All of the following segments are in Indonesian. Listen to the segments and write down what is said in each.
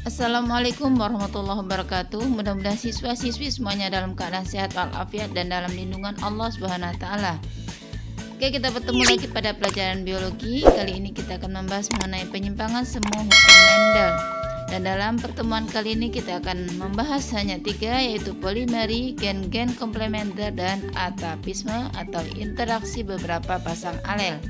Assalamualaikum warahmatullahi wabarakatuh. Mudah-mudahan siswa-siswi semuanya dalam keadaan sehat walafiat dan dalam lindungan Allah Subhanahu wa taala. Oke, kita bertemu lagi pada pelajaran biologi. Kali ini kita akan membahas mengenai penyimpangan semu hukum Mendel. Dan dalam pertemuan kali ini kita akan membahas hanya 3, yaitu polimeri, gen-gen komplementer, dan atapisme atau interaksi beberapa pasang alel.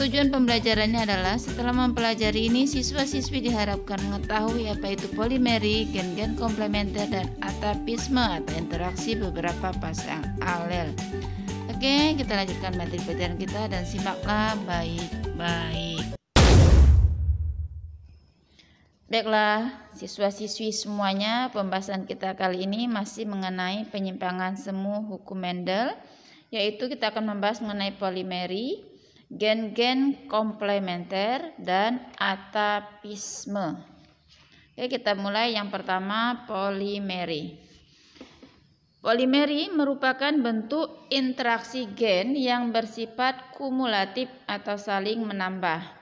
Tujuan pembelajarannya adalah setelah mempelajari ini, siswa-siswi diharapkan mengetahui apa itu polimeri, gen-gen komplementer, dan atapisme atau interaksi beberapa pasang alel. Oke, kita lanjutkan materi pelajaran kita dan simaklah baik-baik. Baiklah, siswa-siswi semuanya, pembahasan kita kali ini masih mengenai penyimpangan semu hukum Mendel, yaitu kita akan membahas mengenai polimeri, gen-gen komplementer, dan atapisme. Oke, kita mulai yang pertama, polimeri. Polimeri merupakan bentuk interaksi gen yang bersifat kumulatif atau saling menambah.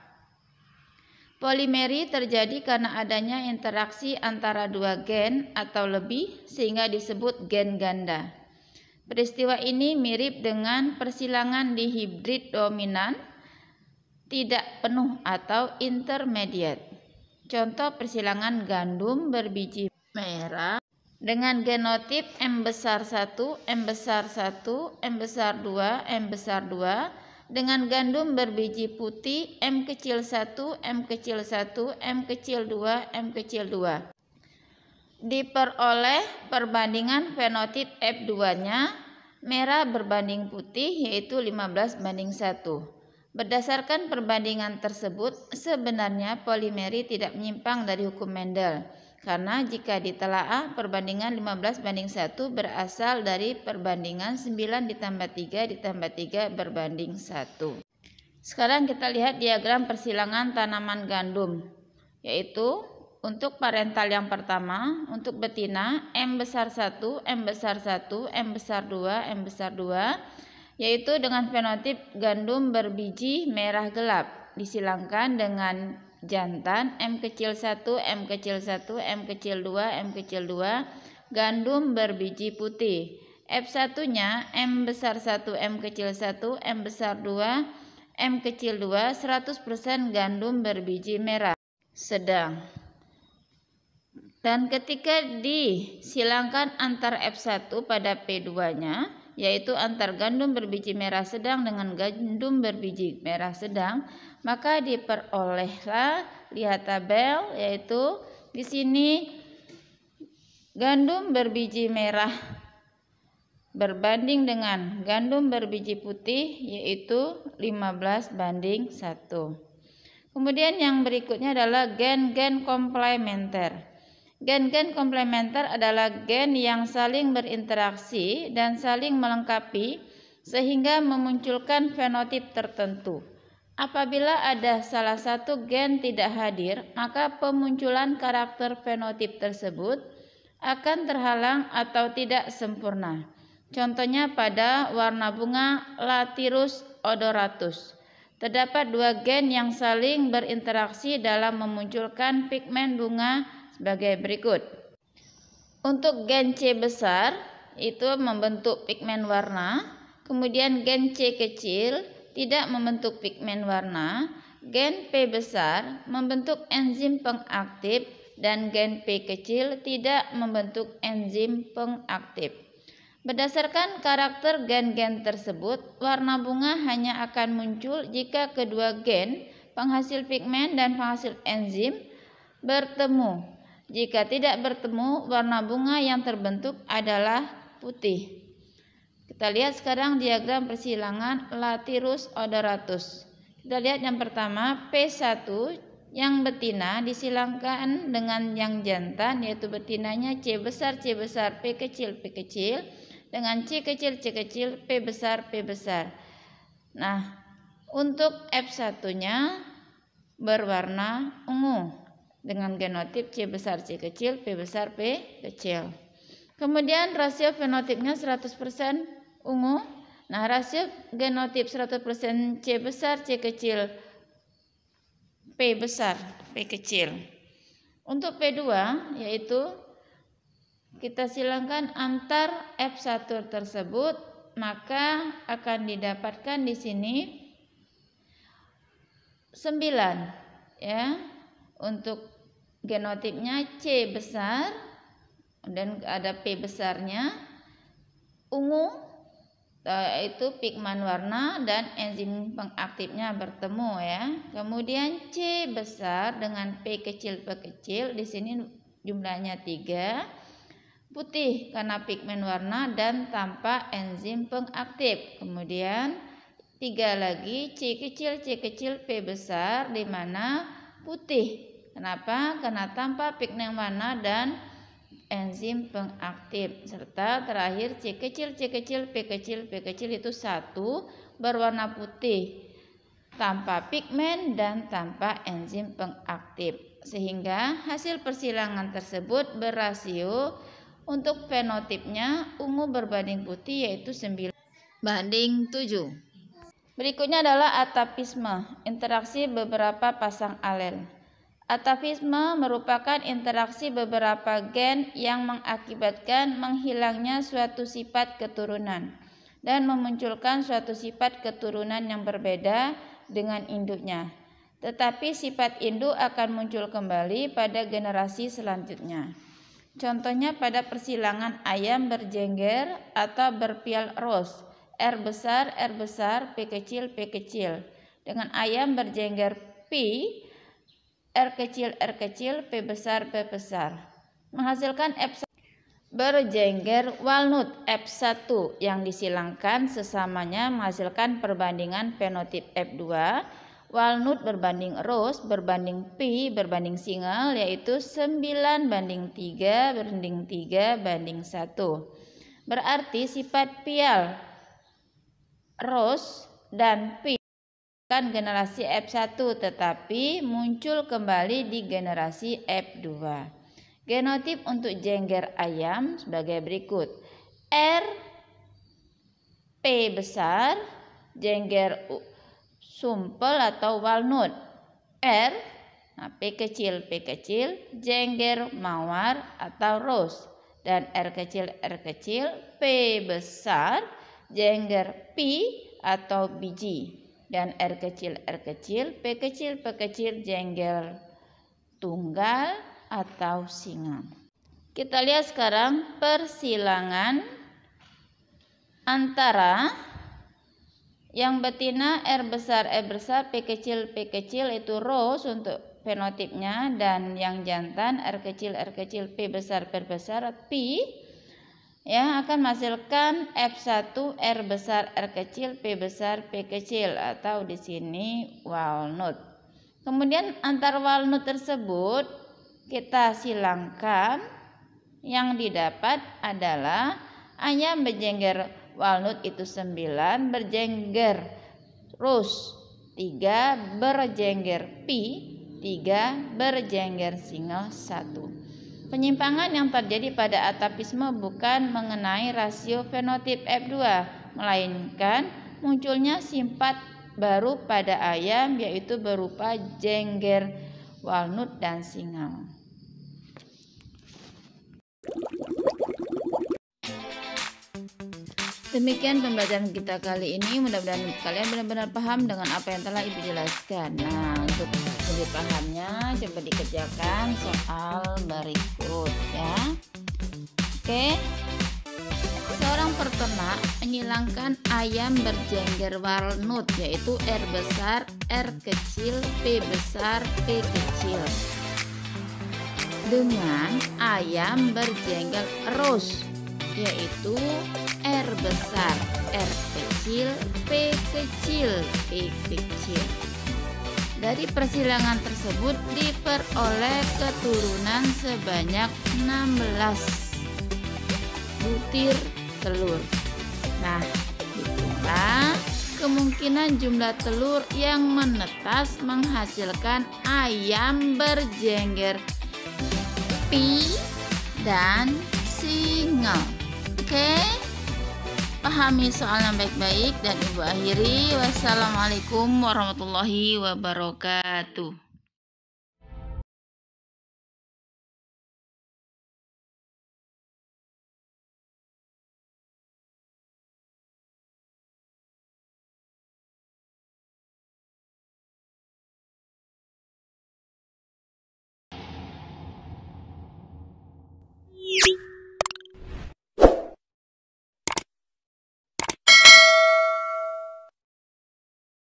Polimeri terjadi karena adanya interaksi antara 2 gen atau lebih sehingga disebut gen ganda. Peristiwa ini mirip dengan persilangan dihibrid dominan tidak penuh atau intermediate. Contoh persilangan gandum berbiji merah dengan genotip M besar 1, M besar 1, M besar 2, M besar 2 dengan gandum berbiji putih M kecil 1, M kecil 1, M kecil 2, M kecil 2. Diperoleh perbandingan fenotip F2-nya merah berbanding putih, yaitu 15:1. Berdasarkan perbandingan tersebut, sebenarnya polimeri tidak menyimpang dari hukum Mendel, karena jika ditelaah perbandingan 15:1 berasal dari perbandingan 9+3 berbanding 1. Sekarang kita lihat diagram persilangan tanaman gandum, yaitu untuk parental yang pertama, untuk betina M besar 1, M besar 1, M besar 2, M besar 2, yaitu dengan fenotip gandum berbiji merah gelap, disilangkan dengan jantan M kecil 1, M kecil 1, M kecil 2, M kecil 2, gandum berbiji putih. F1-nya M besar 1, M kecil 1, M besar 2, M kecil 2, 100% gandum berbiji merah sedang. Dan ketika disilangkan antar F1 pada P2-nya, yaitu antar gandum berbiji merah sedang dengan gandum berbiji merah sedang, maka diperolehlah, lihat tabel, yaitu di sini gandum berbiji merah berbanding dengan gandum berbiji putih, yaitu 15:1. Kemudian yang berikutnya adalah gen-gen komplementer. Gen-gen komplementer adalah gen yang saling berinteraksi dan saling melengkapi sehingga memunculkan fenotip tertentu. Apabila ada salah satu gen tidak hadir, maka pemunculan karakter fenotip tersebut akan terhalang atau tidak sempurna. Contohnya pada warna bunga Lathyrus odoratus. Terdapat 2 gen yang saling berinteraksi dalam memunculkan pigmen bunga sebagai berikut. Untuk gen C besar itu membentuk pigmen warna, kemudian gen C kecil tidak membentuk pigmen warna, gen P besar membentuk enzim pengaktif, dan gen P kecil tidak membentuk enzim pengaktif. Berdasarkan karakter gen-gen tersebut, warna bunga hanya akan muncul jika kedua gen penghasil pigmen dan penghasil enzim bertemu. Jika tidak bertemu, warna bunga yang terbentuk adalah putih. Kita lihat sekarang diagram persilangan Lathyrus odoratus. Kita lihat yang pertama, P1 yang betina disilangkan dengan yang jantan, yaitu betinanya C besar, P kecil, dengan C kecil, P besar. Nah, untuk F1-nya berwarna ungu dengan genotip C besar, C kecil, P besar, P kecil. Kemudian rasio fenotipnya 100% ungu. Nah, rasio genotip 100% C besar, C kecil, P besar, P kecil. Untuk P2 yaitu kita silangkan antar F1 tersebut, maka akan didapatkan di sini 9 ya. Untuk genotipnya C besar dan ada P besarnya, ungu yaitu pigmen warna dan enzim pengaktifnya bertemu ya. Kemudian C besar dengan P kecil di sini jumlahnya 3. Putih karena pigmen warna dan tanpa enzim pengaktif. Kemudian 3 lagi C kecil P besar, di mana putih. Kenapa? Karena tanpa pigmen warna dan enzim pengaktif. Serta terakhir C kecil P kecil itu 1 berwarna putih tanpa pigmen dan tanpa enzim pengaktif. Sehingga hasil persilangan tersebut berasio untuk fenotipnya ungu berbanding putih yaitu 9 banding 7. Berikutnya adalah atapisme, interaksi beberapa pasang alel. Atapisme merupakan interaksi beberapa gen yang mengakibatkan menghilangnya suatu sifat keturunan dan memunculkan suatu sifat keturunan yang berbeda dengan induknya. Tetapi sifat induk akan muncul kembali pada generasi selanjutnya. Contohnya pada persilangan ayam berjengger atau berpial ros, R besar, P kecil, dengan ayam berjengger P, R kecil, P besar, menghasilkan F1 berjengger walnut F1 yang disilangkan sesamanya menghasilkan perbandingan fenotip F2, walnut berbanding rose berbanding P berbanding single, yaitu 9 banding 3 banding 1. Berarti sifat pial, rose, dan P kan generasi F1 tetapi muncul kembali di generasi F2. Genotip untuk jengger ayam sebagai berikut. R P besar, jengger sumpel atau walnut. R P kecil, jengger mawar atau rose. Dan R kecil, P besar, jengger P atau biji. Dan R kecil, P kecil, jengger tunggal atau singa. Kita lihat sekarang persilangan antara yang betina R besar, P kecil itu rose untuk fenotipnya, dan yang jantan R kecil, P besar, P ya akan menghasilkan F1 R besar, P besar, P kecil atau di sini walnut. Kemudian antar walnut tersebut kita silangkan, yang didapat adalah ayam berjengger walnut itu 9, berjengger rose 3, berjengger P 3, berjengger single 1. Penyimpangan yang terjadi pada atapisme bukan mengenai rasio fenotip F2, melainkan munculnya sifat baru pada ayam yaitu berupa jengger walnut dan single. Demikian pembelajaran kita kali ini. Mudah-mudahan kalian benar-benar paham dengan apa yang telah Ibu jelaskan. Nah, untuk lebih pahamnya coba dikerjakan soal berikut ya. Oke. Seorang peternak menyilangkan ayam berjengger walnut yaitu R besar, R kecil, P besar, P kecil, dengan ayam berjengger rose yaitu R besar, R kecil, P kecil, P kecil. Dari persilangan tersebut diperoleh keturunan sebanyak 16 butir telur. Nah, itulah kemungkinan jumlah telur yang menetas menghasilkan ayam berjengger P dan single. Oke, pahami soalnya baik-baik dan Ibu akhiri. Wassalamualaikum warahmatullahi wabarakatuh.